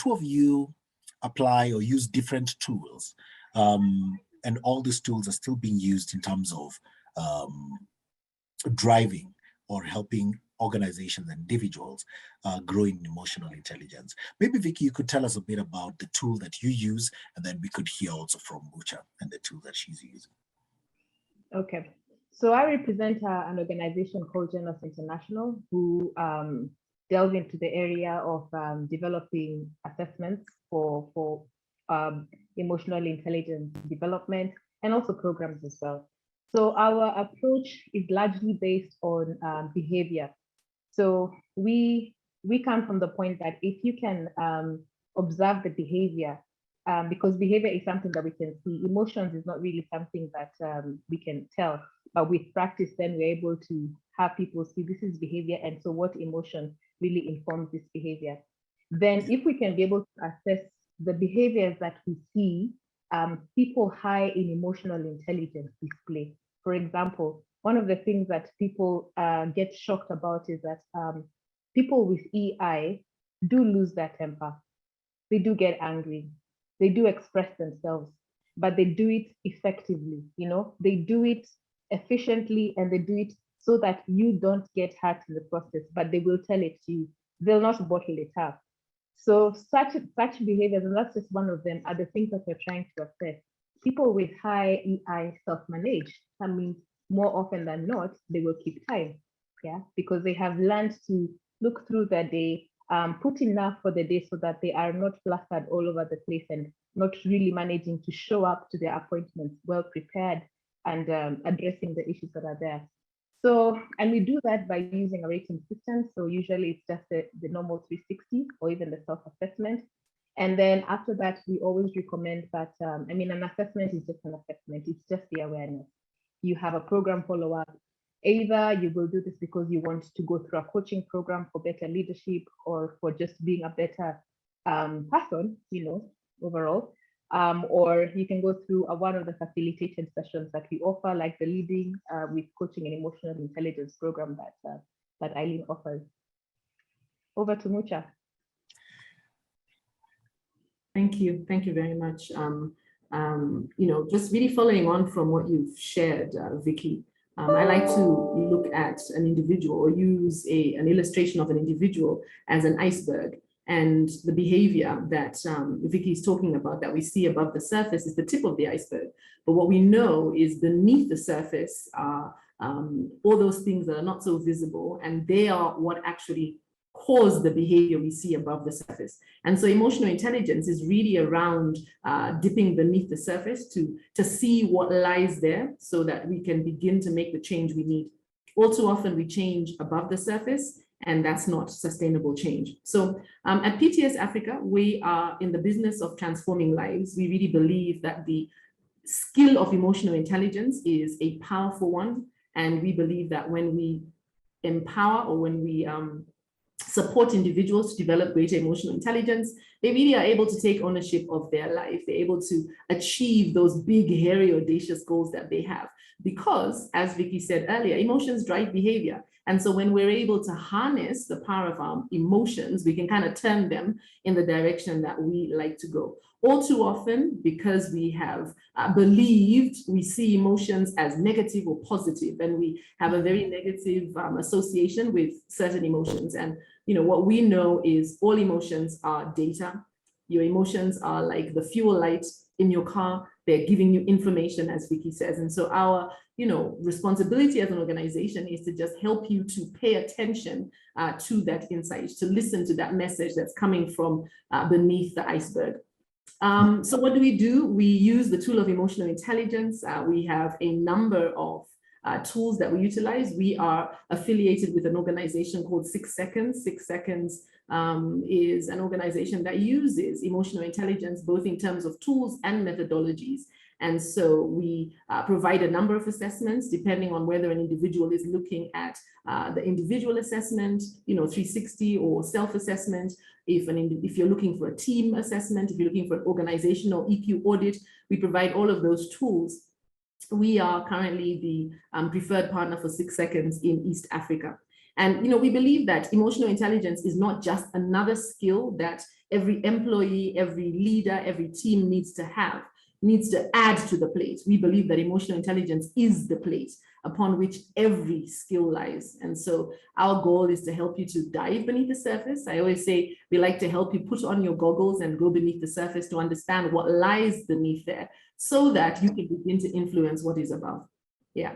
two of you apply or use different tools, and all these tools are still being used in terms of driving or helping organizations and individuals grow in emotional intelligence. Maybe Vicky, you could tell us a bit about the tool that you use, and then we could hear also from Mucha and the tool that she's using. Okay, so I represent an organization called Genos International, who delve into the area of developing assessments for emotional intelligence development, and also programs as well. So our approach is largely based on behavior. So we come from the point that if you can observe the behavior, because behavior is something that we can see, emotions is not really something that we can tell, but with practice, then we're able to have people see this is behavior, and so what emotion really informs this behavior. Then if we can be able to assess the behaviors that we see people high in emotional intelligence display. For example, one of the things that people get shocked about is that people with EI do lose their temper. They do get angry. They do express themselves, but they do it effectively. They do it efficiently, and they do it so that you don't get hurt in the process, but they will tell it to you. They'll not bottle it up. So such behaviors, and that's just one of them, are the things that we're trying to assess. People with high EI self-manage. That means more often than not, they will keep time, because they have learned to look through their day, put enough for the day so that they are not flustered all over the place and not really managing to show up to their appointments well prepared and addressing the issues that are there. So, and we do that by using a rating system. So usually it's just the normal 360 or even the self-assessment. And then after that, we always recommend that, an assessment is just an assessment. It's just the awareness. You have a program follow-up. Either you will do this because you want to go through a coaching program for better leadership or for just being a better person, overall. Or you can go through one of the facilitated sessions that we offer, like the Leading with Coaching and Emotional Intelligence program that Eileen offers. Over to Mucha. Thank you very much. Just really following on from what you've shared, Vicky. I like to look at an individual or use an illustration of an individual as an iceberg. And the behavior that Vicky is talking about that we see above the surface is the tip of the iceberg. But what we know is beneath the surface are all those things that are not so visible, and they are what actually cause the behavior we see above the surface. And so emotional intelligence is really around dipping beneath the surface to see what lies there so that we can begin to make the change we need. All too often we change above the surface, and that's not sustainable change. So at PTS Africa, we are in the business of transforming lives. We really believe that the skill of emotional intelligence is a powerful one. And we believe that when we empower or when we support individuals to develop greater emotional intelligence, they really are able to take ownership of their life. They're able to achieve those big, hairy, audacious goals that they have. Because, as Vicky said earlier, emotions drive behavior. And so when we're able to harness the power of our emotions, we can kind of turn them in the direction that we like to go. All too often, because we have believed we see emotions as negative or positive, and we have a very negative association with certain emotions. And what we know is all emotions are data. Your emotions are like the fuel light in your car. They're giving you information, as Vicky says. And so our responsibility as an organization is to just help you to pay attention to that insight, to listen to that message that's coming from beneath the iceberg. So what do? We use the tool of emotional intelligence. We have a number of tools that we utilize. We are affiliated with an organization called 6 Seconds. 6 Seconds is an organization that uses emotional intelligence, both in terms of tools and methodologies. And so we provide a number of assessments depending on whether an individual is looking at the individual assessment, 360 or self-assessment. If you're looking for a team assessment, if you're looking for an organizational EQ audit, we provide all of those tools. We are currently the preferred partner for 6 Seconds in East Africa. And we believe that emotional intelligence is not just another skill that every employee, every leader, every team needs to have, needs to add to the plate. We believe that emotional intelligence is the plate upon which every skill lies. And so our goal is to help you to dive beneath the surface. I always say we like to help you put on your goggles and go beneath the surface to understand what lies beneath there so that you can begin to influence what is above. Yeah.